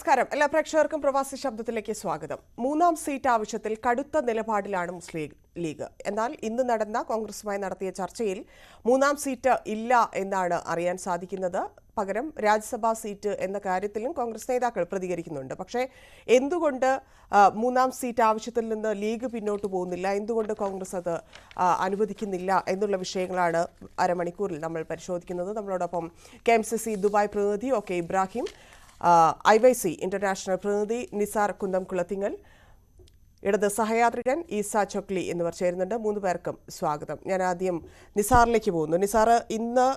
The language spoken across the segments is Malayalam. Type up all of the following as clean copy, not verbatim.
നമസ്കാരം. എല്ലാ പ്രേക്ഷകർക്കും പ്രവാസി ശബ്ദത്തിലേക്ക് സ്വാഗതം. മൂന്നാം സീറ്റ് ആവശ്യത്തിൽ കടുത്ത നിലപാടിലാണ് മുസ്ലിം ലീഗ്. എന്നാൽ ഇന്ന് നടന്ന കോൺഗ്രസുമായി നടത്തിയ ചർച്ചയിൽ മൂന്നാം സീറ്റ് ഇല്ല എന്നാണ് അറിയാൻ സാധിക്കുന്നത്. പകരം രാജ്യസഭാ സീറ്റ് എന്ന കാര്യത്തിലും കോൺഗ്രസ് നേതാക്കൾ പ്രതികരിക്കുന്നുണ്ട്. പക്ഷേ എന്തുകൊണ്ട് മൂന്നാം സീറ്റ് ആവശ്യത്തിൽ നിന്ന് ലീഗ് പിന്നോട്ട് പോകുന്നില്ല, എന്തുകൊണ്ട് കോൺഗ്രസ് അത് അനുവദിക്കുന്നില്ല എന്നുള്ള വിഷയങ്ങളാണ് അരമണിക്കൂറിൽ നമ്മൾ പരിശോധിക്കുന്നത്. നമ്മളോടൊപ്പം KMCC ദുബായ് പ്രതിനിധി OK ഇബ്രാഹിം, IYC ഇന്റർനാഷണൽ പ്രതിനിധി നിസാർ കുന്തംകുളത്തിങ്ങൽ, ഇടത് സഹയാത്രികൻ ഈസ ചൊക്ലി എന്നിവർ ചേരുന്നുണ്ട്. 3 പേർക്കും സ്വാഗതം. ഞാൻ ആദ്യം നിസാറിലേക്ക് പോകുന്നു. നിസാർ, ഇന്ന്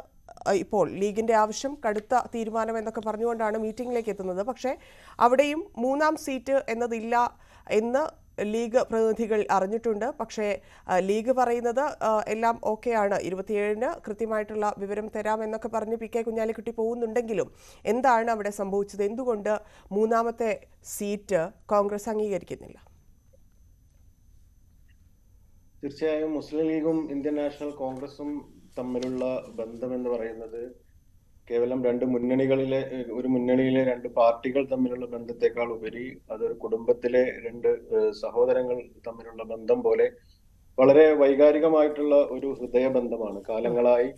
ഇപ്പോൾ ലീഗിന്റെ ആവശ്യം കടുത്ത തീരുമാനം എന്നൊക്കെ പറഞ്ഞുകൊണ്ടാണ് മീറ്റിംഗിലേക്ക് എത്തുന്നത്. പക്ഷേ അവിടെയും മൂന്നാം സീറ്റ് എന്നതില്ല എന്ന് ലീഗ് പ്രതിനിധികൾ അറിഞ്ഞിട്ടുണ്ട്. പക്ഷേ ലീഗ് പറയുന്നത് എല്ലാം ഓക്കെയാണ്, 27-ന് കൃത്യമായിട്ടുള്ള വിവരം തരാമെന്നൊക്കെ പറഞ്ഞ് PK കുഞ്ഞാലിക്കുട്ടി പോകുന്നുണ്ടെങ്കിലും എന്താണ് അവിടെ സംഭവിച്ചത്? എന്തുകൊണ്ട് മൂന്നാമത്തെ സീറ്റ് കോൺഗ്രസ് അംഗീകരിക്കുന്നില്ല? തീർച്ചയായും മുസ്ലിം ലീഗും ഇന്ത്യൻ നാഷണൽ കോൺഗ്രസും തമ്മിലുള്ള ബന്ധം എന്ന് പറയുന്നത് കേവലം ഒരു മുന്നണിയിലെ രണ്ട് പാർട്ടികൾ തമ്മിലുള്ള ബന്ധത്തെക്കാൾ ഉപരി അതൊരു കുടുംബത്തിലെ രണ്ട് സഹോദരങ്ങൾ തമ്മിലുള്ള ബന്ധം പോലെ വളരെ വൈകാരികമായിട്ടുള്ള ഒരു ഹൃദയബന്ധമാണ്. കാലങ്ങളായി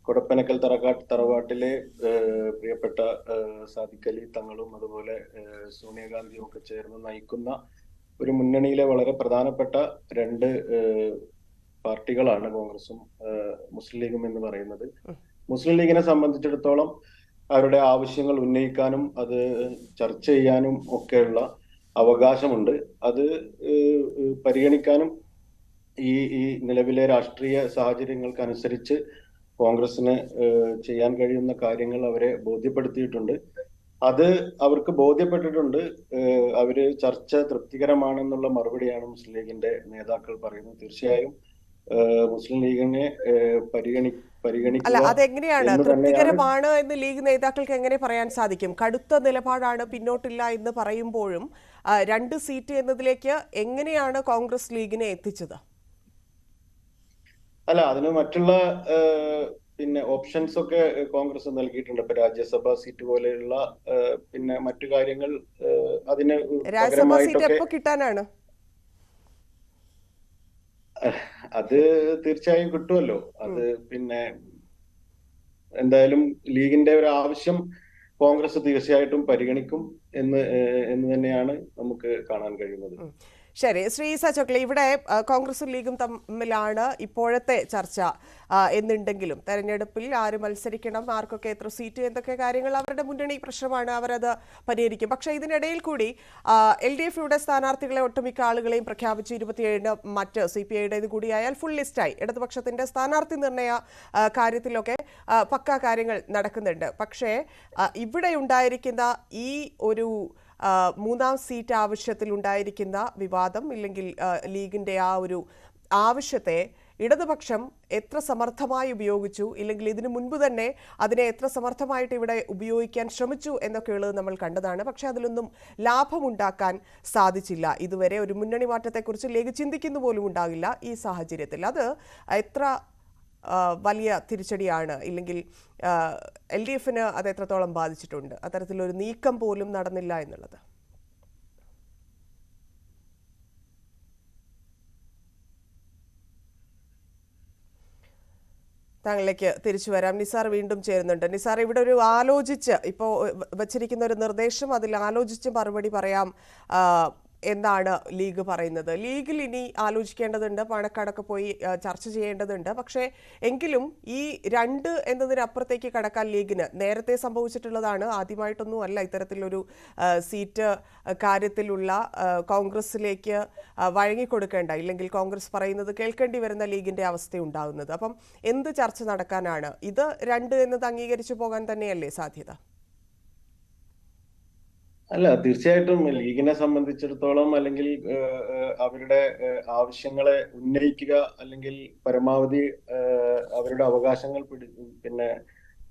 കൊടപ്പനക്കൽ തറവാട്ടിലെ പ്രിയപ്പെട്ട സാദിഖ് അലി തങ്ങളും അതുപോലെ സോണിയാഗാന്ധിയും ഒക്കെ ചേർന്ന് നയിക്കുന്ന ഒരു മുന്നണിയിലെ വളരെ പ്രധാനപ്പെട്ട രണ്ട് പാർട്ടികളാണ് കോൺഗ്രസും മുസ്ലിം ലീഗും എന്ന് പറയുന്നത്. മുസ്ലിം ലീഗിനെ സംബന്ധിച്ചിടത്തോളം അവരുടെ ആവശ്യങ്ങൾ ഉന്നയിക്കാനും അത് ചർച്ച ചെയ്യാനും ഒക്കെയുള്ള അവകാശമുണ്ട്. അത് പരിഗണിക്കാനും ഈ നിലവിലെ രാഷ്ട്രീയ സാഹചര്യങ്ങൾക്കനുസരിച്ച് കോൺഗ്രസിന് ചെയ്യാൻ കഴിയുന്ന കാര്യങ്ങൾ അവരെ ബോധ്യപ്പെടുത്തിയിട്ടുണ്ട്. അത് അവർക്ക് ബോധ്യപ്പെട്ടിട്ടുണ്ട്. അവര് ചർച്ച തൃപ്തികരമാണെന്നുള്ള മറുപടിയാണ് മുസ്ലിം ലീഗിന്റെ നേതാക്കൾ പറയുന്നത്. തീർച്ചയായും മുസ്ലിം ലീഗിനെ അല്ല, അതെങ്ങനെയാണ് തൃപ്തികരമാണ് എന്ന് ലീഗ് നേതാക്കൾക്ക് എങ്ങനെ പറയാൻ സാധിക്കും? കടുത്ത നിലപാടാണ്, പിന്നോട്ടില്ല എന്ന് പറയുമ്പോഴും 2 സീറ്റ് എന്നതിലേക്ക് എങ്ങനെയാണ് കോൺഗ്രസ് ലീഗിനെ എത്തിച്ചത്? അല്ല, അതിന് മറ്റുള്ള ഓപ്ഷൻസ് ഒക്കെ കോൺഗ്രസ് നൽകിയിട്ടുണ്ട്. ഇപ്പൊ രാജ്യസഭാ സീറ്റ് പോലെയുള്ള മറ്റു കാര്യങ്ങൾ അതിന് രാജ്യസഭാ സീറ്റ് എപ്പോ കിട്ടാനാണ്? അത് തീർച്ചയായും കിട്ടുമല്ലോ. അത് എന്തായാലും ലീഗിന്റെ ഒരു ആവശ്യം കോൺഗ്രസ് തീർച്ചയായിട്ടും പരിഗണിക്കും എന്ന് തന്നെയാണ് നമുക്ക് കാണാൻ കഴിയുന്നത്. ശരി, ശ്രീ ഈസ ചൊക്ലി, ഇവിടെ കോൺഗ്രസും ലീഗും തമ്മിലാണ് ഇപ്പോഴത്തെ ചർച്ച എന്നുണ്ടെങ്കിലും തെരഞ്ഞെടുപ്പിൽ ആര് മത്സരിക്കണം, ആർക്കൊക്കെ എത്ര സീറ്റ്, എന്തൊക്കെ കാര്യങ്ങൾ അവരുടെ മുന്നണി പ്രശ്നമാണ്, അവരത് പരിഹരിക്കും. പക്ഷേ ഇതിനിടയിൽ കൂടി LDF-യുടെ സ്ഥാനാർത്ഥികളെ ഒട്ടുമിക്ക ആളുകളെയും പ്രഖ്യാപിച്ച് 27-ന് മറ്റ് CPI-യുടേത് കൂടിയായാൽ ഫുൾ ലിസ്റ്റായി. ഇടതുപക്ഷത്തിന്റെ സ്ഥാനാർത്ഥി നിർണയ കാര്യത്തിലൊക്കെ പക്കാ കാര്യങ്ങൾ നടക്കുന്നുണ്ട്. പക്ഷേ ഇവിടെ ഉണ്ടായിരിക്കുന്ന ഈ ഒരു മൂന്നാം സീറ്റ് ആവശ്യത്തിൽ ഉണ്ടായിരിക്കുന്ന വിവാദം, ഇല്ലെങ്കിൽ ലീഗിന്റെ ആ ഒരു ആവശ്യത്തെ ഇടതുപക്ഷം എത്ര സമർത്ഥമായി ഉപയോഗിച്ചു, ഇല്ലെങ്കിൽ ഇതിനു മുൻപ് തന്നെ അതിനെ എത്ര സമർത്ഥമായിട്ട് ഇവിടെ ഉപയോഗിക്കാൻ ശ്രമിച്ചു എന്നൊക്കെയുള്ളത് നമ്മൾ കണ്ടതാണ്. പക്ഷെ അതിലൊന്നും ലാഭമുണ്ടാക്കാൻ സാധിച്ചില്ല ഇതുവരെ. ഒരു മുന്നണി മാറ്റത്തെക്കുറിച്ച് ലീഗ് ചിന്തിക്കുന്നു പോലും ഉണ്ടാകില്ല ഈ സാഹചര്യത്തിൽ. അത് എത്ര വലിയ തിരിച്ചടിയാണ്, ഇല്ലെങ്കിൽ LDF-ന് അത് എത്രത്തോളം ബാധിച്ചിട്ടുണ്ട്, അത്തരത്തിലൊരു നീക്കം പോലും നടന്നില്ല എന്നുള്ളത്? താങ്കളിലേക്ക് തിരിച്ചു വരാം. നിസാർ വീണ്ടും ചേരുന്നുണ്ട്. നിസാർ, ഇവിടെ ഒരു ആലോചിച്ച് ഇപ്പോൾ വച്ചിരിക്കുന്ന ഒരു നിർദ്ദേശം, അതിൽ ആലോചിച്ച് മറുപടി പറയാം എന്നാണ് ലീഗ് പറയുന്നത്. ലീഗിൽ ഇനി ആലോചിക്കേണ്ടതുണ്ട്, പാണക്കാടൊക്കെ പോയി ചർച്ച ചെയ്യേണ്ടതുണ്ട്. പക്ഷേ എങ്കിലും ഈ 2 എന്നതിനപ്പുറത്തേക്ക് കടക്കാൻ ലീഗിന് നേരത്തെ സംഭവിച്ചിട്ടുള്ളതാണ്. ആദ്യമായിട്ടൊന്നും അല്ല ഇത്തരത്തിലൊരു സീറ്റ് കാര്യത്തിലുള്ള കോൺഗ്രസിലേക്ക് വഴങ്ങിക്കൊടുക്കേണ്ട, ഇല്ലെങ്കിൽ കോൺഗ്രസ് പറയുന്നത് കേൾക്കേണ്ടി വരുന്ന ലീഗിന്റെ അവസ്ഥ ഉണ്ടാകുന്നത്. അപ്പം എന്ത് ചർച്ച നടക്കാനാണ്? ഇത് 2 എന്നത് അംഗീകരിച്ചു പോകാൻ തന്നെയല്ലേ സാധ്യത? അല്ല, തീർച്ചയായിട്ടും ലീഗിനെ സംബന്ധിച്ചിടത്തോളം അല്ലെങ്കിൽ അവരുടെ ആവശ്യങ്ങളെ ഉന്നയിക്കുക, അല്ലെങ്കിൽ പരമാവധി അവരുടെ അവകാശങ്ങൾ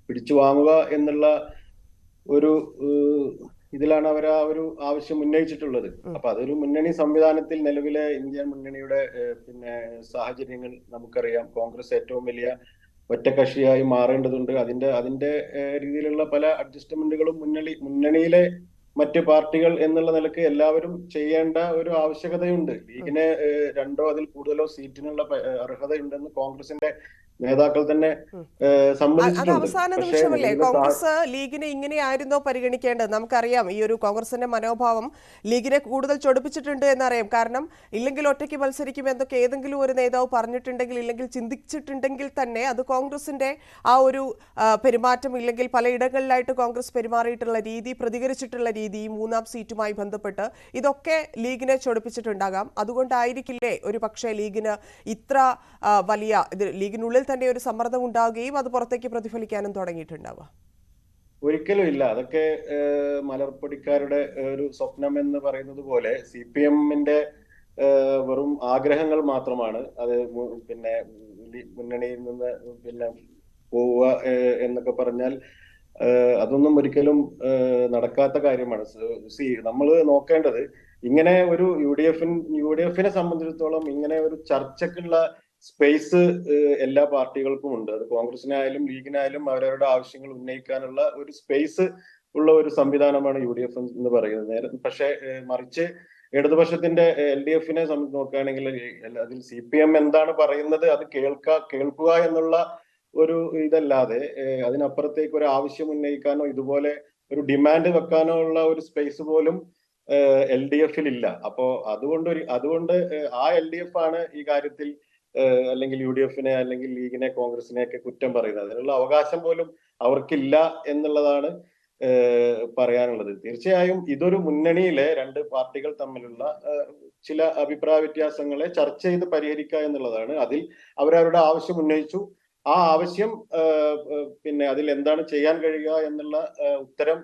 പിടിച്ചു വാങ്ങുക എന്നുള്ള ഒരു ഇതിലാണ് അവർ ആ ഒരു ആവശ്യം ഉന്നയിച്ചിട്ടുള്ളത്. അപ്പൊ അതൊരു മുന്നണി സംവിധാനത്തിൽ നിലവിലെ ഇന്ത്യൻ മുന്നണിയുടെ സാഹചര്യങ്ങൾ നമുക്കറിയാം. കോൺഗ്രസ് ഏറ്റവും വലിയ ഒറ്റക്കക്ഷിയായി മാറേണ്ടതുണ്ട്. അതിന്റെ രീതിയിലുള്ള പല അഡ്ജസ്റ്റ്മെന്റുകളും മുന്നണിയിലെ മറ്റ് പാർട്ടികൾ എന്നുള്ള നിലക്ക് എല്ലാവരും ചെയ്യേണ്ട ഒരു ആവശ്യകതയുണ്ട്. ലീഗിന് രണ്ടോ അതിൽ കൂടുതലോ സീറ്റിനുള്ള അർഹതയുണ്ടെന്ന് കോൺഗ്രസിന്റെ നേതാക്കൾ തന്നെ അത് സമ്മതിച്ചിട്ടുണ്ട്. അവസാന പക്ഷേ നിമിഷമല്ലേ നിലവിലെ കോൺഗ്രസ് ലീഗിനെ ഇങ്ങനെയായിരുന്നോ പരിഗണിക്കേണ്ടത്? നമുക്കറിയാം ഈ ഒരു കോൺഗ്രസിന്റെ മനോഭാവം ലീഗിനെ കൂടുതൽ ചൊടിപ്പിച്ചിട്ടുണ്ട് എന്നറിയാം. കാരണം ഇല്ലെങ്കിൽ ഒറ്റയ്ക്ക് മത്സരിക്കും എന്നൊക്കെ ഏതെങ്കിലും ഒരു നേതാവ് പറഞ്ഞിട്ടുണ്ടെങ്കിൽ ഇല്ലെങ്കിൽ ചിന്തിച്ചിട്ടുണ്ടെങ്കിൽ തന്നെ അത് കോൺഗ്രസിന്റെ ആ ഒരു പെരുമാറ്റം ഇല്ലെങ്കിൽ പലയിടങ്ങളിലായിട്ട് കോൺഗ്രസ് പെരുമാറിയിട്ടുള്ള രീതി, പ്രതികരിച്ചിട്ടുള്ള രീതി, മൂന്നാം സീറ്റുമായി ബന്ധപ്പെട്ട് ഇതൊക്കെ ലീഗിനെ ചൊടിപ്പിച്ചിട്ടുണ്ടാകാം. അതുകൊണ്ടായിരിക്കില്ലേ ഒരു പക്ഷേ ലീഗിന് ഇത്ര വലിയ ലീഗിനുള്ളിൽ തന്നെ ഒരു സമ്മർദ്ദം ഉണ്ടാവുകയും അത് പുറത്തേക്ക് പ്രതിഫലിക്കാനും തുടങ്ങിയിട്ടുണ്ടാവുക? ഒരിക്കലും ഇല്ല. അതൊക്കെ മലർപ്പൊടിക്കാരുടെ ഒരു സ്വപ്നം എന്ന് പറയുന്നത് പോലെ CPM-ന്റെ വെറും ആഗ്രഹങ്ങൾ മാത്രമാണ്. അത് പിന്നെ മുന്നണിയിൽ നിന്ന് പിന്നെ പോവുക എന്നൊക്കെ പറഞ്ഞാൽ അതൊന്നും ഒരിക്കലും നടക്കാത്ത കാര്യമാണ്. നമ്മൾ നോക്കേണ്ടത് ഇങ്ങനെ ഒരു യു ഡി എഫിനെ സംബന്ധിച്ചിടത്തോളം ഇങ്ങനെ ഒരു ചർച്ചക്കുള്ള സ്പേസ് എല്ലാ പാർട്ടികൾക്കും ഉണ്ട്. അത് കോൺഗ്രസിനായാലും ലീഗിനായാലും അവരവരുടെ ആവശ്യങ്ങൾ ഉന്നയിക്കാനുള്ള ഒരു സ്പേസ് ഉള്ള ഒരു സംവിധാനമാണ് UDF എന്ന് പറയുന്നത്. പക്ഷേ മറിച്ച് ഇടതുപക്ഷത്തിന്റെ LDF-നെ നോക്കുകയാണെങ്കിൽ അതിൽ CPM എന്താണ് പറയുന്നത് അത് കേൾക്കുക എന്നുള്ള ഒരു ഇതല്ലാതെ അതിനപ്പുറത്തേക്ക് ഒരു ആവശ്യം ഉന്നയിക്കാനോ ഇതുപോലെ ഒരു ഡിമാൻഡ് വെക്കാനോ ഉള്ള ഒരു സ്പേസ് പോലും LDF-ൽ ഇല്ല. അപ്പോ അതുകൊണ്ട് ആ LDF ആണ് ഈ കാര്യത്തിൽ അല്ലെങ്കിൽ UDF-നെ അല്ലെങ്കിൽ ലീഗിനെ കോൺഗ്രസിനെ ഒക്കെ കുറ്റം പറയുന്നത്. അതിനുള്ള അവകാശം പോലും അവർക്കില്ല എന്നുള്ളതാണ് പറയാനുള്ളത്. തീർച്ചയായും ഇതൊരു മുന്നണിയിലെ രണ്ട് പാർട്ടികൾ തമ്മിലുള്ള ചില അഭിപ്രായ വ്യത്യാസങ്ങളെ ചർച്ച ചെയ്ത് പരിഹരിക്കുക എന്നുള്ളതാണ്. അതിൽ അവരവരുടെ ആവശ്യം ഉന്നയിച്ചു. ആ ആവശ്യം പിന്നെ അതിൽ എന്താണ് ചെയ്യാൻ കഴിയുക എന്നുള്ള ഉത്തരം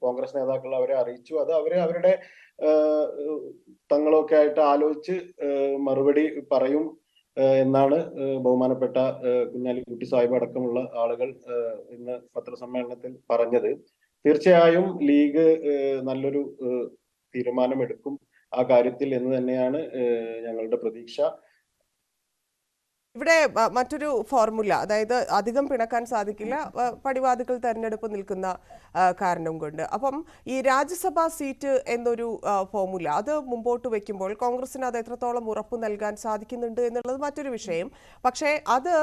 കോൺഗ്രസ് നേതാക്കൾ അവരെ അറിയിച്ചു. അത് അവരുടെ തങ്ങളൊക്കെ ആയിട്ട് ആലോചിച്ച് മറുപടി പറയും എന്നാണ് ബഹുമാനപ്പെട്ട കുഞ്ഞാലിക്കുട്ടി സാഹിബ് അടക്കമുള്ള ആളുകൾ ഇന്ന് പത്രസമ്മേളനത്തിൽ പറഞ്ഞത്. തീർച്ചയായും ലീഗ് നല്ലൊരു തീരുമാനമെടുക്കും ആ കാര്യത്തിൽ എന്ന് തന്നെയാണ് ഞങ്ങളുടെ പ്രതീക്ഷ. ഇവിടെ മറ്റൊരു ഫോർമുല, അതായത് അധികം പിണക്കാൻ സാധിക്കില്ല, പടിവാദികൾ തെരഞ്ഞെടുപ്പ് നിൽക്കുന്ന കാരണം കൊണ്ട്. അപ്പം ഈ രാജ്യസഭാ സീറ്റ് എന്നൊരു ഫോർമുല അത് മുമ്പോട്ട് വെക്കുമ്പോൾ കോൺഗ്രസിന് അത് എത്രത്തോളം ഉറപ്പ് നൽകാൻ സാധിക്കുന്നുണ്ട് എന്നുള്ളത് മറ്റൊരു വിഷയം. പക്ഷേ അത്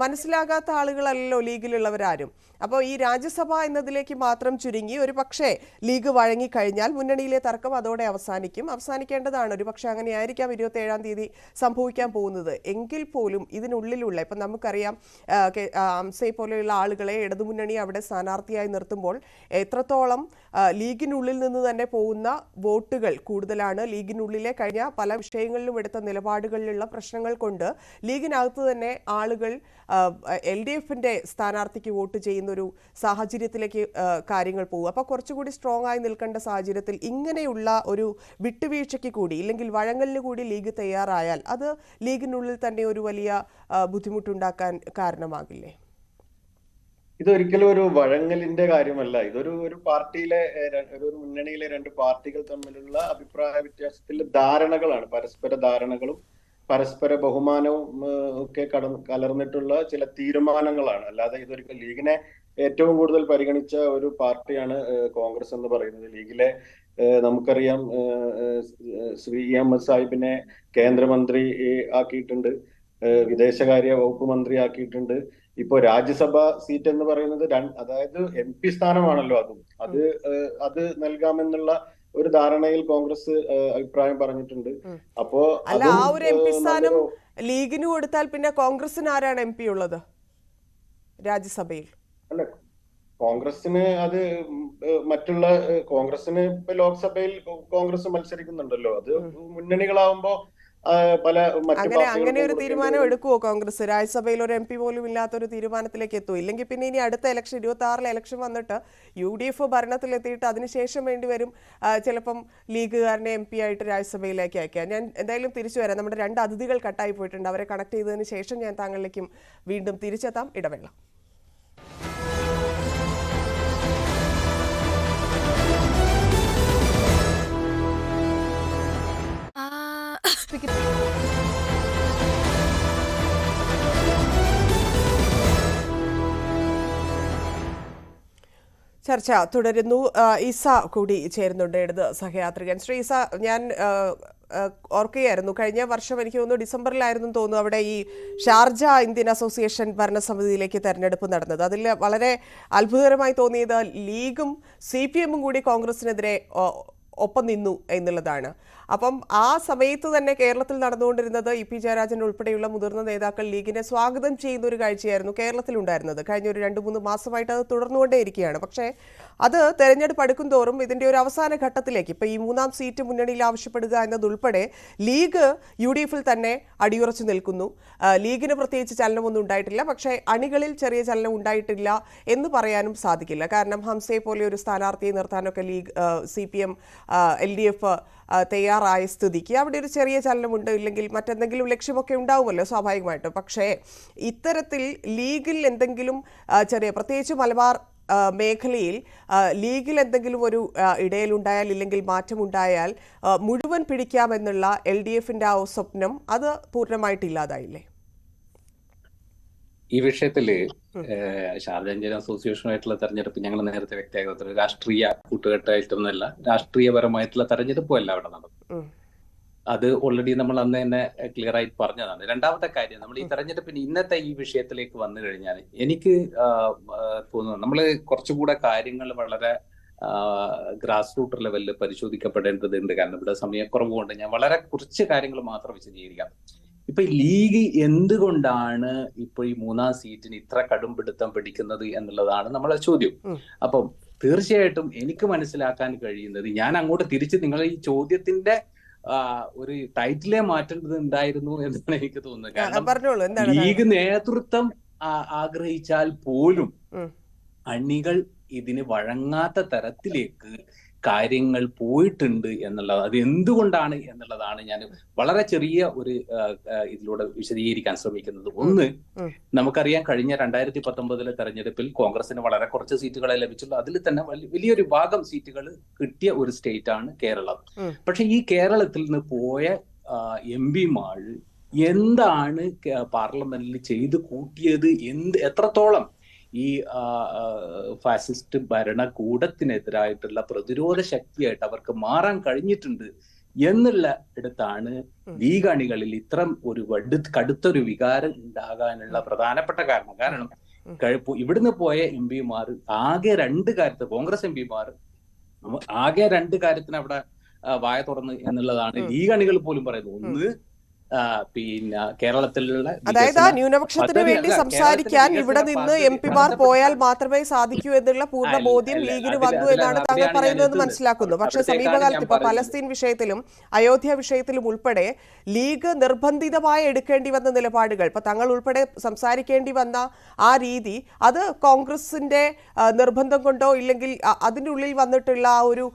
മനസ്സിലാകാത്ത ആളുകളല്ലല്ലോ ലീഗിലുള്ളവരാരും. അപ്പോൾ ഈ രാജ്യസഭ എന്നതിലേക്ക് മാത്രം ചുരുങ്ങി ഒരു പക്ഷേ ലീഗ് വഴങ്ങിക്കഴിഞ്ഞാൽ മുന്നണിയിലെ തർക്കം അതോടെ അവസാനിക്കേണ്ടതാണ്. ഒരു പക്ഷേ അങ്ങനെയായിരിക്കാം 27-ാം തീയതി സംഭവിക്കാൻ പോകുന്നത്. എങ്കിൽ പോലും ഇതിനുള്ളിലുള്ള ഇപ്പം നമുക്കറിയാം അംസയെ പോലെയുള്ള ആളുകളെ ഇടതുമുന്നണി അവിടെ സ്ഥാനാർത്ഥിയായി നിർത്തുമ്പോൾ എത്രത്തോളം ലീഗിനുള്ളിൽ നിന്ന് തന്നെ പോകുന്ന വോട്ടുകൾ കൂടുതലാണ്. ലീഗിനുള്ളിലെ കഴിഞ്ഞ പല വിഷയങ്ങളിലും എടുത്ത നിലപാടുകളിലുള്ള പ്രശ്നങ്ങൾ കൊണ്ട് ലീഗിനകത്ത് തന്നെ ആളുകൾ LDF-ന്റെ സ്ഥാനാർത്ഥിക്ക് വോട്ട് ചെയ്യുന്നൊരു സാഹചര്യത്തിലേക്ക് കാര്യങ്ങൾ പോകും. അപ്പോൾ കുറച്ചുകൂടി സ്ട്രോങ് ആയി നിൽക്കേണ്ട സാഹചര്യത്തിൽ ഇങ്ങനെയുള്ള ഒരു വിട്ടുവീഴ്ചയ്ക്ക് കൂടി ഇല്ലെങ്കിൽ വഴങ്ങലിന് കൂടി ലീഗ് തയ്യാറായാൽ അത് ലീഗിനുള്ളിൽ തന്നെ ഒരു വലിയ ബുദ്ധിമുട്ടുണ്ടാക്കാൻ കാരണമാകില്ലേ? ഇതൊരിക്കലും ഒരു വഴങ്ങലിന്റെ കാര്യമല്ല. ഇതൊരു പാർട്ടിയിലെ ഒരു മുന്നണിയിലെ രണ്ട് പാർട്ടികൾ തമ്മിലുള്ള അഭിപ്രായ വ്യത്യാസത്തിലെ ധാരണകളാണ്. പരസ്പര ധാരണകളും പരസ്പര ബഹുമാനവും ഒക്കെ കലർന്നിട്ടുള്ള ചില തീരുമാനങ്ങളാണ്. അല്ലാതെ ഇതൊരിക്കലും ലീഗിനെ ഏറ്റവും കൂടുതൽ പരിഗണിച്ച ഒരു പാർട്ടിയാണ് കോൺഗ്രസ് എന്ന് പറയുന്നത്. ലീഗിലെ നമുക്കറിയാം ശ്രീ EM സാഹിബിനെ കേന്ദ്രമന്ത്രി ആക്കിയിട്ടുണ്ട്, വിദേശകാര്യ വകുപ്പ് മന്ത്രി ആക്കിയിട്ടുണ്ട്. ഇപ്പോ രാജ്യസഭ സീറ്റ് എന്ന് പറയുന്നത് അതായത് MP സ്ഥാനമാണല്ലോ. അത് നൽകാമെന്നുള്ള ഒരു ധാരണയിൽ കോൺഗ്രസ് അഭിപ്രായം പറഞ്ഞിട്ടുണ്ട്. അപ്പോ ആ ഒരു MP സ്ഥാനം ലീഗിന് കൊടുത്താൽ പിന്നെ കോൺഗ്രസിന് ആരാണ് MP ഉള്ളത് രാജ്യസഭയിൽ? അല്ല, കോൺഗ്രസിന് അത് കോൺഗ്രസിന് ഇപ്പൊ ലോക്സഭയിൽ കോൺഗ്രസ് മത്സരിക്കുന്നുണ്ടല്ലോ. അത് മുന്നണികളാവുമ്പോ അങ്ങനെ ഒരു തീരുമാനം എടുക്കുവോ കോൺഗ്രസ്? രാജ്യസഭയിൽ ഒരു MP പോലും ഇല്ലാത്തൊരു തീരുമാനത്തിലേക്ക് എത്തുമോ? ഇല്ലെങ്കിൽ പിന്നെ ഇനി അടുത്ത ഇലക്ഷൻ 26-ലെ ഇലക്ഷൻ വന്നിട്ട് UDF ഭരണത്തിലെത്തിയിട്ട് അതിനുശേഷം വേണ്ടിവരും ചിലപ്പം ലീഗുകാരനെ MP ആയിട്ട് രാജ്യസഭയിലേക്ക് അയക്കാം. ഞാൻ എന്തായാലും തിരിച്ചു വരാം. നമ്മുടെ 2 അതിഥികൾ കട്ടായി പോയിട്ടുണ്ട്. അവരെ കണക്ട് ചെയ്തതിന് ശേഷം ഞാൻ താങ്കളിലേക്കും വീണ്ടും തിരിച്ചെത്താം. ഇടവേള. ചർച്ച തുടരുന്നു. ഈസ കൂടി ചേരുന്നുണ്ട്, ഇടത് സഹയാത്രികൻ. ശ്രീ ഈസ, ഞാൻ ഓർക്കുകയായിരുന്നു, കഴിഞ്ഞ വർഷം എനിക്ക് തോന്നുന്നു ഡിസംബറിലായിരുന്നു തോന്നുന്നു അവിടെ ഈ ഷാർജ ഇന്ത്യൻ അസോസിയേഷൻ ഭരണസമിതിയിലേക്ക് തെരഞ്ഞെടുപ്പ് നടന്നത്. അതിൽ വളരെ അത്ഭുതകരമായി തോന്നിയത് ലീഗും CPM-ഉം കൂടി കോൺഗ്രസിനെതിരെ ഒപ്പം നിന്നു എന്നുള്ളതാണ്. അപ്പം ആ സമയത്ത് തന്നെ കേരളത്തിൽ നടന്നുകൊണ്ടിരുന്നത് EP ജയരാജൻ ഉൾപ്പെടെയുള്ള മുതിർന്ന നേതാക്കൾ ലീഗിനെ സ്വാഗതം ചെയ്യുന്ന ഒരു കാഴ്ചയായിരുന്നു കേരളത്തിലുണ്ടായിരുന്നത്. കഴിഞ്ഞ ഒരു 2-3 മാസമായിട്ട് അത് തുടർന്നുകൊണ്ടേയിരിക്കുകയാണ്. പക്ഷേ അത് തെരഞ്ഞെടുപ്പ് അടുക്കും തോറും ഇതിൻ്റെ ഒരു അവസാന ഘട്ടത്തിലേക്ക്, ഇപ്പോൾ ഈ 3-ാം സീറ്റ് മുന്നണിയിൽ ആവശ്യപ്പെടുക എന്നതുൾപ്പെടെ ലീഗ് UDF-ൽ തന്നെ അടിയുറച്ചു നിൽക്കുന്നു. ലീഗിന് പ്രത്യേകിച്ച് ചലനമൊന്നും ഉണ്ടായിട്ടില്ല. പക്ഷേ അണികളിൽ ചെറിയ ചലനം ഉണ്ടായിട്ടില്ല എന്ന് പറയാനും സാധിക്കില്ല. കാരണം ഹംസയെ പോലെ ഒരു സ്ഥാനാർത്ഥിയെ നിർത്താനൊക്കെ ലീഗ് CPM LDF തയ്യാറായ സ്ഥിതിക്ക് അവിടെ ഒരു ചെറിയ ചലനമുണ്ട്, ഇല്ലെങ്കിൽ മറ്റെന്തെങ്കിലും ലക്ഷ്യമൊക്കെ ഉണ്ടാവുമല്ലോ സ്വാഭാവികമായിട്ടും. പക്ഷേ ഇത്തരത്തിൽ ലീഗിൽ എന്തെങ്കിലും ചെറിയ, പ്രത്യേകിച്ച് മലബാർ മേഖലയിൽ ലീഗിൽ എന്തെങ്കിലും ഒരു ഇടയിലുണ്ടായാൽ, ഇല്ലെങ്കിൽ മാറ്റമുണ്ടായാൽ മുഴുവൻ പിടിക്കാമെന്നുള്ള LDF-ന്റെ ആ സ്വപ്നം അത് പൂർണ്ണമായിട്ടില്ലാതായില്ലേ? ഈ വിഷയത്തില് ഷാർജ ഇന്ത്യൻ അസോസിയേഷനുമായിട്ടുള്ള തെരഞ്ഞെടുപ്പ് ഞങ്ങൾ നേരത്തെ വ്യക്തമാക്കുന്നത് രാഷ്ട്രീയ കൂട്ടുകെട്ടായിട്ടൊന്നുമല്ല, രാഷ്ട്രീയപരമായിട്ടുള്ള തെരഞ്ഞെടുപ്പല്ല അവിടെ നടന്നത്. അത് ഓൾറെഡി നമ്മൾ അന്ന് തന്നെ ക്ലിയർ ആയിട്ട് പറഞ്ഞതാണ്. രണ്ടാമത്തെ കാര്യം, നമ്മൾ ഈ തെരഞ്ഞെടുപ്പിന് ഇന്നത്തെ ഈ വിഷയത്തിലേക്ക് വന്നു കഴിഞ്ഞാൽ എനിക്ക് തോന്നുന്നു നമ്മൾ കുറച്ചുകൂടെ കാര്യങ്ങൾ വളരെ ഗ്രാസ് റൂട്ട് ലെവലിൽ പരിശോധിക്കപ്പെടേണ്ടതുണ്ട്. കാരണം ഇവിടെ സമയക്കുറവുകൊണ്ട് ഞാൻ വളരെ കുറച്ച് കാര്യങ്ങൾ മാത്രം വിശദീകരിക്കാം. ഇപ്പൊ ലീഗ് എന്തുകൊണ്ടാണ് ഇപ്പൊ ഈ 3-ാം സീറ്റിന് ഇത്ര കടുംപിടുത്തം പിടിക്കുന്നത് എന്നുള്ളതാണ് നമ്മളെ ചോദ്യം. അപ്പം തീർച്ചയായിട്ടും എനിക്ക് മനസ്സിലാക്കാൻ കഴിയുന്നത്, ഞാൻ അങ്ങോട്ട് തിരിച്ച് നിങ്ങൾ ഈ ചോദ്യത്തിന്റെ ഒരു ടൈറ്റിലെ മാറ്റേണ്ടത് ഉണ്ടായിരുന്നു എന്നാണ് എനിക്ക് തോന്നുന്നത്. കാരണം ലീഗ് നേതൃത്വം ആഗ്രഹിച്ചാൽ പോലും അണികൾ ഇതിന് വഴങ്ങാത്ത തരത്തിലേക്ക് കാര്യങ്ങൾ പോയിട്ടുണ്ട് എന്നുള്ളത്, അത് എന്തുകൊണ്ടാണ് എന്നുള്ളതാണ് ഞാൻ വളരെ ചെറിയ ഒരു ഇതിലൂടെ വിശദീകരിക്കാൻ ശ്രമിക്കുന്നത്. ഒന്ന്, നമുക്കറിയാം കഴിഞ്ഞ 2019 തെരഞ്ഞെടുപ്പിൽ കോൺഗ്രസിന് വളരെ കുറച്ച് സീറ്റുകളെ ലഭിച്ചുള്ളൂ. അതിൽ തന്നെ വലിയൊരു ഭാഗം സീറ്റുകൾ കിട്ടിയ ഒരു സ്റ്റേറ്റ് ആണ് കേരളം. പക്ഷെ ഈ കേരളത്തിൽ നിന്ന് പോയ MP-മാർ എന്താണ് പാർലമെന്റിൽ ചെയ്ത് കൂട്ടിയത്, എത്രത്തോളം ഈ ഫാസിസ്റ്റ് ഭരണകൂടത്തിനെതിരായിട്ടുള്ള പ്രതിരോധ ശക്തിയായിട്ട് അവർക്ക് മാറാൻ കഴിഞ്ഞിട്ടുണ്ട് എന്നുള്ള ഇടത്താണ് ലീഗ് അണികളിൽ ഇത്തരം ഒരു കടുത്തൊരു വികാരം ഉണ്ടാകാനുള്ള പ്രധാനപ്പെട്ട കാരണം. കാരണം ഇവിടുന്ന് പോയ MP-മാർ ആകെ 2 കാര്യത്തിൽ, കോൺഗ്രസ് MP-മാർ ആകെ 2 കാര്യത്തിന് അവിടെ വായ തുറന്ന് എന്നുള്ളതാണ് ലീഗ് അണികൾ പോലും പറയുന്നത്. ഒന്ന്, പിന്നെ കേരളത്തിലുള്ള, അതായത് ന്യൂനപക്ഷത്തിന് വേണ്ടി സംസാരിക്കാൻ ഇവിടെ നിന്ന് MP-മാർ പോയാൽ മാത്രമേ സാധിക്കൂ എന്നുള്ള പൂർണ്ണ ബോധ്യം ലീഗിന് വന്നു എന്നാണ് താങ്കൾ പറയുന്നതെന്ന് മനസ്സിലാക്കുന്നു. പക്ഷേ സമീപകാലത്ത് ഇപ്പൊ പലസ്തീൻ വിഷയത്തിലും അയോധ്യ വിഷയത്തിലും ഉൾപ്പെടെ ലീഗ് നിർബന്ധിതമായി എടുക്കേണ്ടി വന്ന നിലപാടുകൾ, ഇപ്പൊ തങ്ങൾ ഉൾപ്പെടെ സംസാരിക്കേണ്ടി വന്ന ആ രീതി, അത് കോൺഗ്രസിന്റെ നിർബന്ധം കൊണ്ടോ ഇല്ലെങ്കിൽ അതിൻ്റെ ഉള്ളിൽ വന്നിട്ടുള്ള ആ ഒരു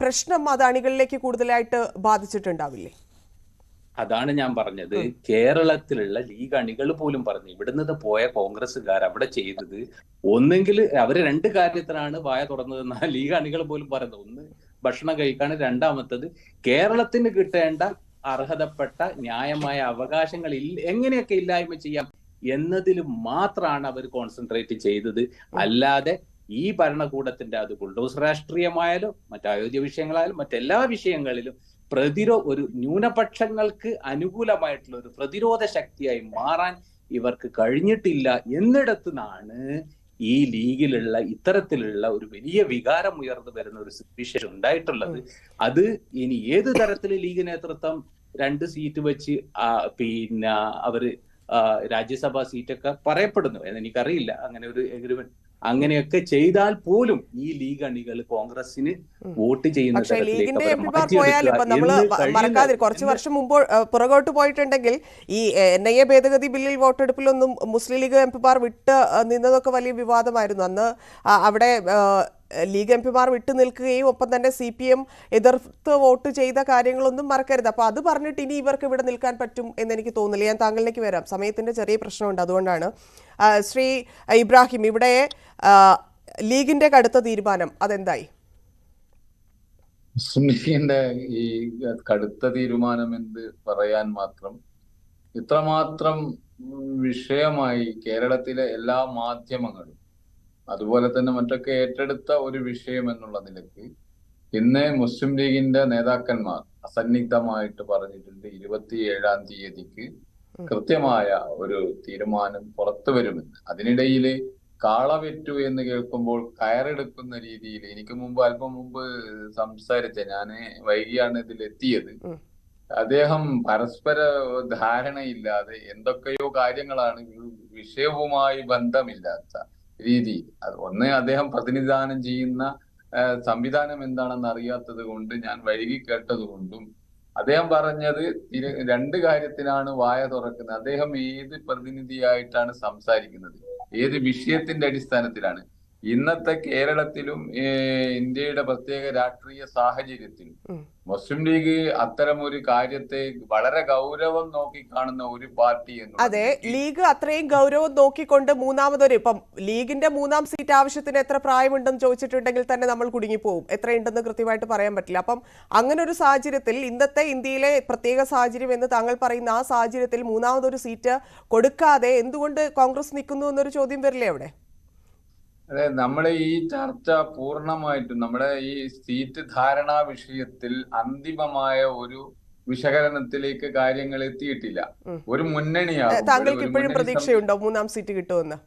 പ്രശ്നം അത് അണികളിലേക്ക് കൂടുതലായിട്ട് ബാധിച്ചിട്ടുണ്ടാവില്ലേ? അതാണ് ഞാൻ പറഞ്ഞത്. കേരളത്തിലുള്ള ലീഗ് അണികൾ പോലും പറഞ്ഞു, ഇവിടുന്ന് പോയ കോൺഗ്രസ്സുകാർ അവിടെ ചെയ്തത് ഒന്നെങ്കിൽ അവര് 2 കാര്യത്തിനാണ് വായ തുറന്നതെന്ന് ലീഗ് അണികൾ പോലും പറയുന്നത്. ഒന്ന്, ഭക്ഷണം കഴിക്കാണ്. രണ്ടാമത്തത്, കേരളത്തിന് കിട്ടേണ്ട അർഹതപ്പെട്ട ന്യായമായ അവകാശങ്ങൾ എങ്ങനെയൊക്കെ ഇല്ലായ്മ ചെയ്യാം എന്നതിൽ മാത്രമാണ് അവർ കോൺസെൻട്രേറ്റ് ചെയ്തത്. അല്ലാതെ ഈ ഭരണകൂടത്തിന്റെ, അത് ബുൾഡോസർ രാഷ്ട്രീയമായാലും മറ്റ് അയോധ്യ വിഷയങ്ങളായാലും മറ്റെല്ലാ വിഷയങ്ങളിലും ഒരു ന്യൂനപക്ഷങ്ങൾക്ക് അനുകൂലമായിട്ടുള്ള ഒരു പ്രതിരോധ ശക്തിയായി മാറാൻ ഇവർക്ക് കഴിഞ്ഞിട്ടില്ല എന്നിടത്തുനിന്നാണ് ഈ ലീഗിലുള്ള ഇത്തരത്തിലുള്ള ഒരു വലിയ വികാരം ഉയർന്നു വരുന്ന ഒരു സിറ്റുവേഷൻ ഉണ്ടായിട്ടുള്ളത്. അത് ഇനി ഏത് തരത്തിൽ ലീഗ് നേതൃത്വം 2 സീറ്റ് വെച്ച് പിന്നെ അവര് രാജ്യസഭാ സീറ്റൊക്കെ പറയപ്പെടുന്നു എന്ന് എനിക്കറിയില്ല, അങ്ങനെ ഒരു എഗ്രിമെന്റ് അങ്ങനെയൊക്കെ ചെയ്താൽ പോലും ഈ ലീഗ് അണികൾ കോൺഗ്രസിന് വോട്ട് ചെയ്യുന്ന മറക്കാതെ കുറച്ചു വർഷം മുമ്പ് പുറകോട്ട് പോയിട്ടുണ്ടെങ്കിൽ ഈ NIA ഭേദഗതി ബില്ലിൽ വോട്ടെടുപ്പിലൊന്നും മുസ്ലിം ലീഗ് MP-മാർ വിട്ട് നിന്നതൊക്കെ വലിയ വിവാദമായിരുന്നു. അന്ന് അവിടെ ലീഗ് MP-മാർ വിട്ടു നിൽക്കുകയും ഒപ്പം തന്നെ CPM എതിർത്ത് വോട്ട് ചെയ്ത കാര്യങ്ങളൊന്നും മറക്കരുത്. അപ്പൊ അത് പറഞ്ഞിട്ട് ഇനി ഇവർക്ക് ഇവിടെ നിൽക്കാൻ പറ്റും എന്ന് എനിക്ക് തോന്നില്ല. ഞാൻ താങ്കളിലേക്ക് വരാം, സമയത്തിന്റെ ചെറിയ പ്രശ്നമുണ്ട്, അതുകൊണ്ടാണ്. ശ്രീ ഇബ്രാഹിം, ഇവിടെ ലീഗിന്റെ കടുത്ത തീരുമാനം അതെന്തായി? ലീഗിന്റെ ഈ കടുത്ത തീരുമാനം എന്ത് പറയാൻ മാത്രം, ഇത്രമാത്രം വിഷയമായി കേരളത്തിലെ എല്ലാ മാധ്യമങ്ങളും അതുപോലെ തന്നെ മറ്റൊക്കെ ഏറ്റെടുത്ത ഒരു വിഷയം എന്നുള്ള നിലയ്ക്ക് ഇന്ന് മുസ്ലിം ലീഗിന്റെ നേതാക്കന്മാർ അസന്നിഗ്ധമായിട്ട് പറഞ്ഞിട്ടുണ്ട് 27-ാം തീയതിക്ക് കൃത്യമായ ഒരു തീരുമാനം പുറത്തു വരുമെന്ന്. അതിനിടയിൽ കാളവെറ്റു എന്ന് കേൾക്കുമ്പോൾ കയറെടുക്കുന്ന രീതിയിൽ എനിക്ക് അല്പം മുമ്പ് സംസാരിച്ച ഞാന് വൈകിയാണ് ഇതിലെത്തിയത്. അദ്ദേഹം പരസ്പര ധാരണയില്ലാതെ എന്തൊക്കെയോ കാര്യങ്ങളാണ് വിഷയവുമായി ബന്ധമില്ലാത്ത രീതിയിൽ. ഒന്ന് അദ്ദേഹം പ്രതിനിധാനം ചെയ്യുന്ന സംവിധാനം എന്താണെന്ന് അറിയാത്തത് കൊണ്ട് ഞാൻ വൈകി കേട്ടത് കൊണ്ടും അദ്ദേഹം പറഞ്ഞത് രണ്ട് കാര്യത്തിനാണ് വായ തുറക്കുന്നത്. അദ്ദേഹം ഏത് പ്രതിനിധിയായിട്ടാണ് സംസാരിക്കുന്നത്, ഏത് വിഷയത്തിന്റെ അടിസ്ഥാനത്തിലാണ്? ഇന്നത്തെ കേരളത്തിലും ഇന്ത്യയുടെ പ്രത്യേക രാഷ്ട്രീയ സാഹചര്യത്തിലും മുസ്ലിം ലീഗ് അത്തരം ഒരു കാര്യത്തെ വളരെ ഗൗരവം നോക്കി കാണുന്ന ഒരു പാർട്ടി എന്ന്. അതെ, ലീഗ് അത്രയും ഗൗരവം നോക്കിക്കൊണ്ട് മൂന്നാമതൊരു ഇപ്പം ലീഗിന്റെ 3-ാം സീറ്റ് ആവശ്യത്തിന് എത്ര പ്രായമുണ്ടെന്ന് ചോദിച്ചിട്ടുണ്ടെങ്കിൽ തന്നെ നമ്മൾ കുടുങ്ങിപ്പോവും. എത്രയുണ്ടെന്ന് കൃത്യമായിട്ട് പറയാൻ പറ്റില്ല. അപ്പം അങ്ങനെ ഒരു സാഹചര്യത്തിൽ ഇന്നത്തെ ഇന്ത്യയിലെ പ്രത്യേക സാഹചര്യം എന്ന് താങ്കൾ പറയുന്ന ആ സാഹചര്യത്തിൽ 3-ാമതൊരു സീറ്റ് കൊടുക്കാതെ എന്തുകൊണ്ട് കോൺഗ്രസ് നിൽക്കുന്നു എന്നൊരു ചോദ്യം വരില്ലേ അവിടെ? അതെ, നമ്മുടെ ഈ ചർച്ച പൂർണ്ണമായിട്ടും നമ്മുടെ ഈ സീറ്റ് ധാരണാ വിഷയത്തിൽ അന്തിമമായ ഒരു വിശകലനത്തിലേക്ക് കാര്യങ്ങൾ എത്തിയിട്ടില്ല. ഒരു മുന്നണിയാകും. താങ്കൾക്ക് ഇപ്പോഴും പ്രതീക്ഷയുണ്ടോ 3-ാം സീറ്റ് കിട്ടുമെന്ന്?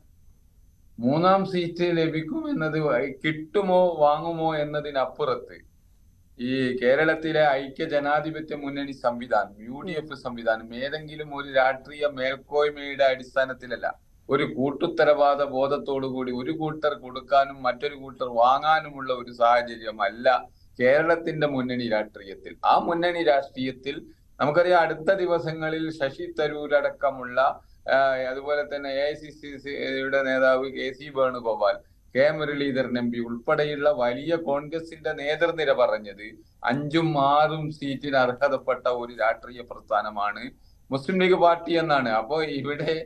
3-ാം സീറ്റ് ലഭിക്കും എന്നത് കിട്ടുമോ വാങ്ങുമോ എന്നതിനപ്പുറത്ത് ഈ കേരളത്തിലെ ഐക്യ ജനാധിപത്യ മുന്നണി സംവിധാനം, UDF സംവിധാനം ഏതെങ്കിലും ഒരു രാഷ്ട്രീയ മേൽക്കോയ്മയുടെ അടിസ്ഥാനത്തിലല്ല, ഒരു കൂട്ടുത്തരവാദ ബോധത്തോടുകൂടി ഒരു കൂട്ടർ കൊടുക്കാനും മറ്റൊരു കൂട്ടർ വാങ്ങാനുമുള്ള ഒരു സാഹചര്യമല്ല കേരളത്തിന്റെ മുന്നണി രാഷ്ട്രീയത്തിൽ. ആ മുന്നണി രാഷ്ട്രീയത്തിൽ നമുക്കറിയാം, അടുത്ത ദിവസങ്ങളിൽ ശശി തരൂർ അടക്കമുള്ള അതുപോലെ തന്നെ AICC-യുടെ നേതാവ് KC Venugopal, K Muraleedharan MP ഉൾപ്പെടെയുള്ള വലിയ കോൺഗ്രസിന്റെ നേതൃനിര പറഞ്ഞത് 5ഉം 6ഉം സീറ്റിന് അർഹതപ്പെട്ട ഒരു രാഷ്ട്രീയ പ്രസ്ഥാനമാണ് മുസ്ലിം ലീഗ് പാർട്ടി എന്നാണ്. അപ്പോ ഇവിടെ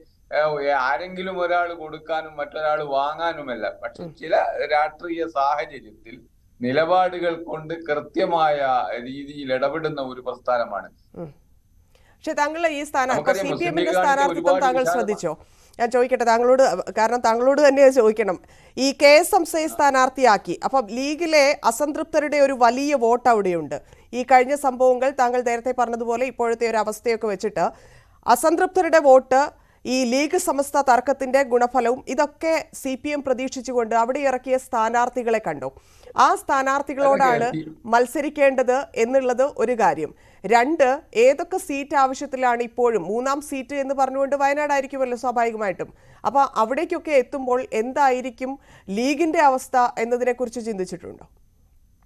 ആരെങ്കിലും ഒരാൾ കൊടുക്കാനും മറ്റൊരാൾ വാങ്ങാനുമല്ല, പക്ഷെ ചില രാഷ്ട്രീയ സാഹചര്യത്തിൽ നിലപാടുകൾ കൊണ്ട് കൃത്യമായ രീതിയിൽ ഇടപെടുന്ന ഒരു പ്രസ്ഥാനമാണ്. പക്ഷെ താങ്കൾ ഈ CPM-ന്റെ സ്ഥാനാർത്ഥിത്വം താങ്കൾ ശ്രദ്ധിച്ചോ? ഞാൻ ചോദിക്കട്ടെ താങ്കളോട്, കാരണം താങ്കളോട് തന്നെ ചോദിക്കണം. ഈ KSMC സ്ഥാനാർത്ഥിയാക്കി, അപ്പം ലീഗിലെ അസംതൃപ്തരുടെ ഒരു വലിയ വോട്ട് അവിടെയുണ്ട്. ഈ കഴിഞ്ഞ സംഭവങ്ങൾ താങ്കൾ നേരത്തെ പറഞ്ഞതുപോലെ ഇപ്പോഴത്തെ ഒരു അവസ്ഥയൊക്കെ വെച്ചിട്ട് അസംതൃപ്തരുടെ വോട്ട്, ഈ ലീഗ് സമസ്ത തർക്കത്തിന്റെ ഗുണഫലവും ഇതൊക്കെ CPM പ്രതീക്ഷിച്ചുകൊണ്ട് അവിടെ ഇറക്കിയ സ്ഥാനാർത്ഥികളെ കണ്ടു. ആ സ്ഥാനാർത്ഥികളോടാണ് മത്സരിക്കേണ്ടത് എന്നുള്ളത് ഒരു കാര്യം. 2, ഏതൊക്കെ സീറ്റ് ആവശ്യത്തിലാണ് ഇപ്പോഴും 3-ാം സീറ്റ് എന്ന് പറഞ്ഞുകൊണ്ട് വയനാടായിരിക്കുമല്ലോ സ്വാഭാവികമായിട്ടും. അപ്പൊ അവിടേക്കൊക്കെ എത്തുമ്പോൾ എന്തായിരിക്കും ലീഗിന്റെ അവസ്ഥ എന്നതിനെ കുറിച്ച് ചിന്തിച്ചിട്ടുണ്ടോ?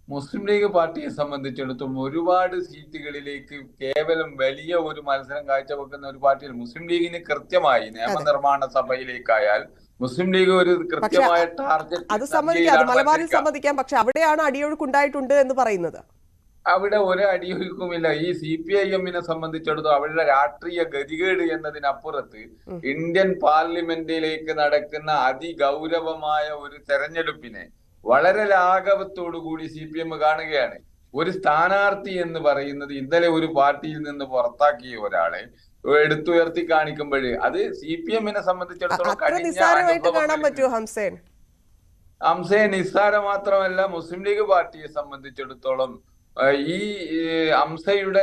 മുസ്ലിം ലീഗ് പാർട്ടിയെ സംബന്ധിച്ചിടത്തോളം ഒരുപാട് സീറ്റുകളിലേക്ക് കേവലം വലിയ ഒരു മത്സരം കാഴ്ചവെക്കുന്ന ഒരു പാർട്ടിയാണ് മുസ്ലിം ലീഗിന്. കൃത്യമായി നിയമനിർമ്മാണ സഭയിലേക്കായാൽ മുസ്ലിം ലീഗ് ഒരു കൃത്യമായ ടാർഗറ്റ്, അത് സമ്മതിക്കാം, മലബാറിൽ സമ്മതിക്കാം. പക്ഷെ അവിടെയാണ് അടിയൊഴുക്കുണ്ടായിട്ടുണ്ട് എന്ന് പറയുന്നത്. അവിടെ ഒരു അടിയൊഴുക്കുമില്ല. ഈ CPIM-നെ സംബന്ധിച്ചിടത്തോളം അവരുടെ രാഷ്ട്രീയ ഗതികേട് എന്നതിനപ്പുറത്ത് ഇന്ത്യൻ പാർലമെന്റിലേക്ക് നടക്കുന്ന അതിഗൗരവമായ ഒരു തെരഞ്ഞെടുപ്പിനെ വളരെ ലാഘവത്തോടുകൂടി CPM കാണുകയാണ്. ഒരു സ്ഥാനാർത്ഥി എന്ന് പറയുന്നത് ഇന്നലെ ഒരു പാർട്ടിയിൽ നിന്ന് പുറത്താക്കിയ ഒരാളെ എടുത്തുയർത്തി കാണിക്കുമ്പോൾ അത് CPM-നെ സംബന്ധിച്ചിടത്തോളം ഹംസേ നിസ്സാര മാത്രമല്ല, മുസ്ലിം ലീഗ് പാർട്ടിയെ സംബന്ധിച്ചിടത്തോളം ഈ ഹംസയുടെ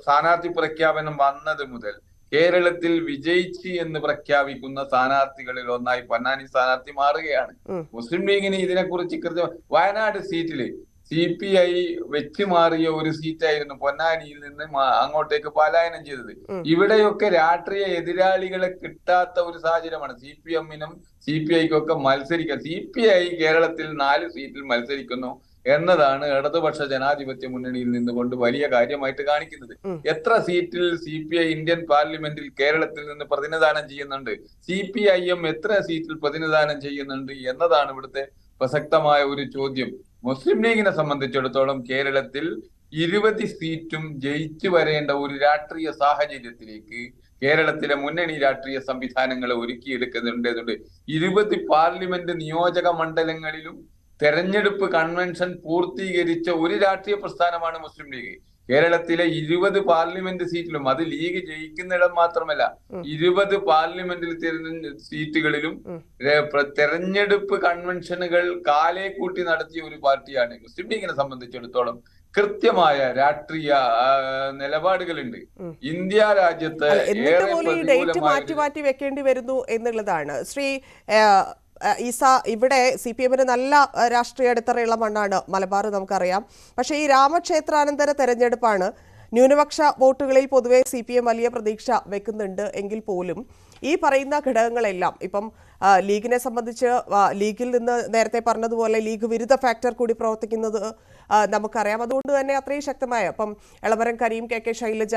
സ്ഥാനാർത്ഥി പ്രഖ്യാപനം വന്നത് മുതൽ കേരളത്തിൽ വിജയിച്ച് എന്ന് പ്രഖ്യാപിക്കുന്ന സ്ഥാനാർത്ഥികളിൽ ഒന്നായി പൊന്നാനി സ്ഥാനാർത്ഥി മാറുകയാണ്. മുസ്ലിം ലീഗിന് ഇതിനെക്കുറിച്ച് കൃത്യം, വയനാട് സീറ്റില് CPI വെച്ച് മാറിയ ഒരു സീറ്റായിരുന്നു പൊന്നാനിയിൽ നിന്ന് അങ്ങോട്ടേക്ക് പലായനം ചെയ്തത്. ഇവിടെയൊക്കെ രാഷ്ട്രീയ എതിരാളികളെ കിട്ടാത്ത ഒരു സാഹചര്യമാണ്. CPM-നും CPI-ക്കും ഒക്കെ മത്സരിക്കാൻ. CPI കേരളത്തിൽ 4 സീറ്റിൽ മത്സരിക്കുന്നു എന്നതാണ് ഇടതുപക്ഷ ജനാധിപത്യ മുന്നണിയിൽ നിന്നുകൊണ്ട് വലിയ കാര്യമായിട്ട് കാണിക്കുന്നത്. എത്ര സീറ്റിൽ CPI ഇന്ത്യൻ പാർലമെന്റിൽ കേരളത്തിൽ നിന്ന് പ്രതിനിധാനം ചെയ്യുന്നുണ്ട്, CPIM എത്ര സീറ്റിൽ പ്രതിനിധാനം ചെയ്യുന്നുണ്ട് എന്നതാണ് ഇവിടുത്തെ പ്രസക്തമായ ഒരു ചോദ്യം. മുസ്ലിം ലീഗിനെ സംബന്ധിച്ചിടത്തോളം കേരളത്തിൽ 20 സീറ്റും ജയിച്ചു വരേണ്ട ഒരു രാഷ്ട്രീയ സാഹചര്യത്തിലേക്ക് കേരളത്തിലെ മുന്നണി രാഷ്ട്രീയ സംവിധാനങ്ങളെ ഒരുക്കിയെടുക്കുന്നുണ്ട്. 20 പാർലമെന്റ് നിയോജക മണ്ഡലങ്ങളിലും തെരഞ്ഞെടുപ്പ് കൺവെൻഷൻ പൂർത്തീകരിച്ച ഒരു രാഷ്ട്രീയ പ്രസ്ഥാനമാണ് മുസ്ലിം ലീഗ്. കേരളത്തിലെ 20 പാർലമെന്റ് സീറ്റിലും, അത് ലീഗ് ജയിക്കുന്നിടം മാത്രമല്ല 20 പാർലമെന്റിൽ സീറ്റുകളിലും തെരഞ്ഞെടുപ്പ് കൺവെൻഷനുകൾ കാലേ കൂട്ടി നടത്തിയ ഒരു പാർട്ടിയാണ്. മുസ്ലിം ലീഗിനെ സംബന്ധിച്ചിടത്തോളം കൃത്യമായ രാഷ്ട്രീയ നിലപാടുകളുണ്ട്. ഇന്ത്യ രാജ്യത്ത് എന്നിട്ട് പോലും ഈ ഡേറ്റ് മാറ്റി മാറ്റി വെക്കേണ്ടി വരുന്നു എന്നുള്ളതാണ്. ശ്രീ ഈസ, ഇവിടെ CPM-ന് നല്ല രാഷ്ട്രീയ അടിത്തറയുള്ള മണ്ണാണ് മലബാർ, നമുക്കറിയാം. പക്ഷേ ഈ രാമക്ഷേത്രാനന്തര തെരഞ്ഞെടുപ്പാണ്. ന്യൂനപക്ഷ വോട്ടുകളിൽ പൊതുവെ CPM വലിയ പ്രതീക്ഷ വെക്കുന്നുണ്ട് എങ്കിൽ പോലും ഈ പറയുന്ന ഘടകങ്ങളെല്ലാം ഇപ്പം ലീഗിനെ സംബന്ധിച്ച് ലീഗിൽ നിന്ന് നേരത്തെ പറഞ്ഞതുപോലെ ലീഗ് വിരുദ്ധ ഫാക്ടർ കൂടി പ്രവർത്തിക്കുന്നത് നമുക്കറിയാം. അതുകൊണ്ട് തന്നെ അത്രയും ശക്തമായ ഇപ്പം എളമരം കരീം, KK ശൈലജ,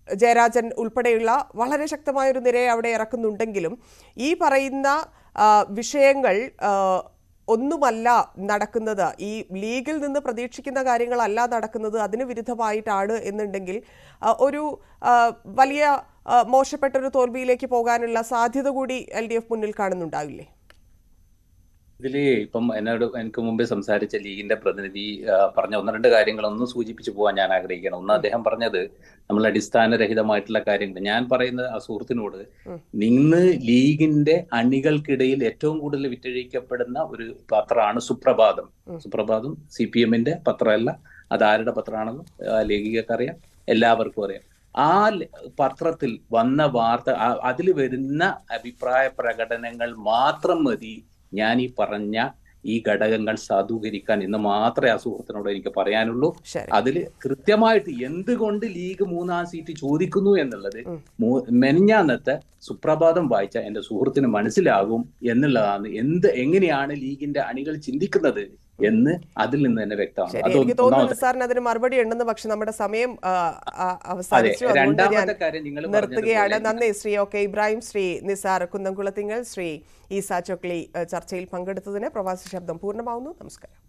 ജയരാജൻ ഉൾപ്പെടെയുള്ള വളരെ ശക്തമായൊരു നിരയെ അവിടെ ഇറക്കുന്നുണ്ടെങ്കിലും ഈ പറയുന്ന വിഷയങ്ങൾ ഒന്നുമല്ല നടക്കുന്നത്. ഈ ലീഗിൽ നിന്ന് പ്രതീക്ഷിക്കുന്ന കാര്യങ്ങളല്ല നടക്കുന്നത്, അതിന് വിരുദ്ധമായിട്ടാണ് എന്നുണ്ടെങ്കിൽ ഒരു വലിയ മോശപ്പെട്ടൊരു തോൽവിയിലേക്ക് പോകാനുള്ള സാധ്യത കൂടി LDF മുന്നിൽ കാണുന്നുണ്ടാവില്ലേ? ഇതില് ഇപ്പം എനിക്ക് മുമ്പേ സംസാരിച്ച ലീഗിന്റെ പ്രതിനിധി പറഞ്ഞ 1-2 കാര്യങ്ങളൊന്നും സൂചിപ്പിച്ചു പോകാൻ ഞാൻ ആഗ്രഹിക്കണം. ഒന്ന്, അദ്ദേഹം പറഞ്ഞത് നമ്മൾ അടിസ്ഥാനരഹിതമായിട്ടുള്ള കാര്യങ്ങൾ. ഞാൻ പറയുന്നത് ആ സുഹൃത്തിനോട്, ഇന്ന് ലീഗിന്റെ അണികൾക്കിടയിൽ ഏറ്റവും കൂടുതൽ വിറ്റഴിക്കപ്പെടുന്ന ഒരു പത്രമാണ് സുപ്രഭാതം. സുപ്രഭാതം CPM-ന്റെ പത്രമല്ല, അതാരുടെ പത്രമാണെന്ന് ലേഖികർക്കറിയാം, എല്ലാവർക്കും അറിയാം. ആ പത്രത്തിൽ വന്ന വാർത്ത, അതിൽ വരുന്ന അഭിപ്രായ പ്രകടനങ്ങൾ മാത്രം മതി ഞാൻ ഈ പറഞ്ഞ ഈ ഘടകങ്ങൾ സാധൂകരിക്കാൻ എന്ന് മാത്രമേ ആ സുഹൃത്തിനോട് എനിക്ക് പറയാനുള്ളൂ. അതിൽ കൃത്യമായിട്ട് എന്തുകൊണ്ട് ലീഗ് 3-ാം സീറ്റ് ചോദിക്കുന്നു എന്നുള്ളത് മെനഞ്ഞാന്നത്തെ സുപ്രഭാതം വായിച്ച എന്റെ സുഹൃത്തിന് മനസ്സിലാകും എന്നുള്ളതാണ്. എങ്ങനെയാണ് ലീഗിന്റെ അണികൾ ചിന്തിക്കുന്നത് എന്ന് അതിൽ നിന്ന് തന്നെ വ്യക്തമാണ്. എനിക്ക് തോന്നുന്നു സാറിന് അതിന് മറുപടി ഉണ്ടെന്ന്. പക്ഷെ നമ്മുടെ സമയം അവസാനിച്ചു, രണ്ടാമത്തെ കാര്യം നിങ്ങൾ നിർത്തുകയാണ്. നന്ദി ശ്രീ OK ഇബ്രാഹിം, ശ്രീ നിസാർ കുന്നംകുളത്തിങ്ങൽ, ശ്രീ ഈസ ചൊക്ലി ചർച്ചയിൽ പങ്കെടുത്തതിന്. പ്രവാസി ശബ്ദം പൂർണ്ണമാവുന്നു. നമസ്കാരം.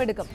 എടുക്കും